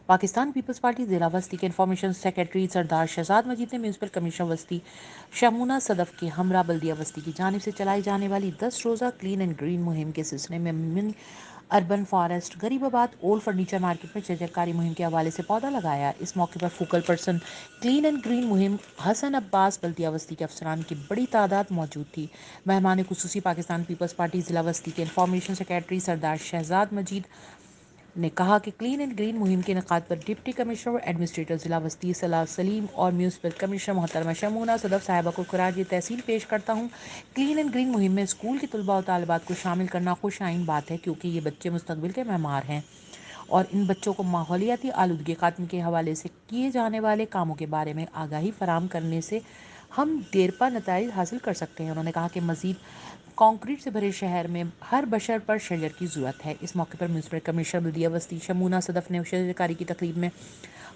Pakistan Peoples party ضلع وسطی کے انفارمیشن سیکرٹری سردار شہزاد مجید نے میونسپل کمیشنر وسطی شمونہ صدف کے ہمراہ بلدیہ وسطی کی جانب سے چلائی جانے والی 10 روزہ کلین اینڈ گرین مہم کے سلسلے میں اربن فارسٹ غریب آباد اولڈ فرنیچر مارکیٹ میں چہچہکاری مہم کے حوالے سے پودا لگایا۔ اس موقع پر focal person clean and green مہم حسن عباس بلدیہ وسطی کے افسران کی بڑی تعداد موجود تھی۔ مہمان خصوصی پاکستان پیپلز پارٹی ضلع وسطی کے انفارمیشن سیکرٹری سردار شہزاد مجید نے کہا کہ کلین اینڈ گرین مہم کے انعقاد پر ڈپٹی کمشنر و ایڈمنسٹریٹر ضلع وسطی صلاح سلیم اور میونسپل کمشنر محترمہ شمونہ صدف صاحبہ کو خراج تحسین پیش کرتا ہوں۔ کلین اینڈ گرین مہم میں اسکول کے طلباء و طالبات کو شامل کرنا خوش آئین بات ہے، کیونکہ یہ بچے مستقبل کے معمار ہیں اور ان بچوں کو ماحولیاتی آلودگی خاتمے کے حوالے سے کیے جانے والے کاموں کے بارے میں آگاہی فراہم کرنے سے ہم دیرپا نتائج حاصل کر سکتے ہیں۔ انہوں نے کہا کہ مزید کنکریٹ سے بھرے شہر میں ہر بشر پر شجر کی ضرورت ہے۔ اس موقع پر میونسپل کمشنر بلدیہ وسطی شمونہ صدف نے شجر کاری کی تقریب میں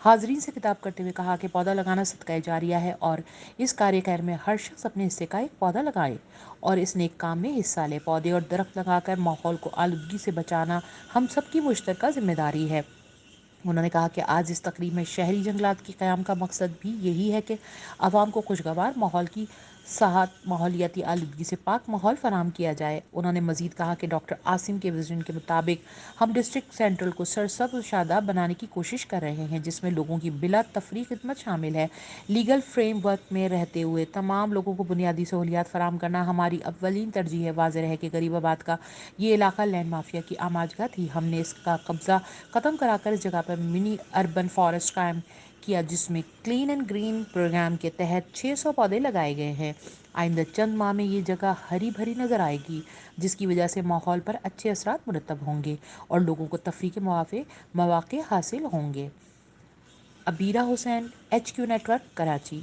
حاضرین سے خطاب کرتے ہوئے کہا کہ پودا لگانا صدقہ جاریہ ہے اور اس کاریہ خیر میں ہر شخص اپنے حصے کا ایک پودا لگائے اور اس نیک کام میں حصہ لے۔ پودے اور درخت لگا کر ماحول کو آلودگی سے بچانا ہم سب کی مشترکہ ذمہ داری ہے۔ انہوں نے کہا کہ آج اس تقریب میں شہری جنگلات کے قیام کا مقصد بھی یہی ہے کہ عوام کو خوشگوار ماحول کی صحت ماحولیاتی آلودگی سے پاک ماحول فراہم کیا جائے۔ انہوں نے مزید کہا کہ ڈاکٹر عاصم کے وژن کے مطابق ہم ڈسٹرکٹ سینٹرل کو سرسبز و شاداب بنانے کی کوشش کر رہے ہیں، جس میں لوگوں کی بلا تفریق خدمت شامل ہے۔ لیگل فریم ورک میں رہتے ہوئے تمام لوگوں کو بنیادی سہولیات فراہم کرنا ہماری اولین ترجیح ہے۔ واضح ہے کہ غریب آباد کا یہ علاقہ لینڈ مافیا کی آماج گاہ تھی۔ ہم نے اس کا قبضہ ختم کرا کر اس جگہ پر منی اربن فارسٹ قائم کیا، جس میں کلین اینڈ گرین پروگرام کے تحت 600 پودے لگائے گئے ہیں۔ آئندہ چند ماہ میں یہ جگہ ہری بھری نظر آئے گی، جس کی وجہ سے ماحول پر اچھے اثرات مرتب ہوں گے اور لوگوں کو تفریح کے مواقع حاصل ہوں گے۔ عبیرہ حسین، HQ نیٹ ورک، کراچی۔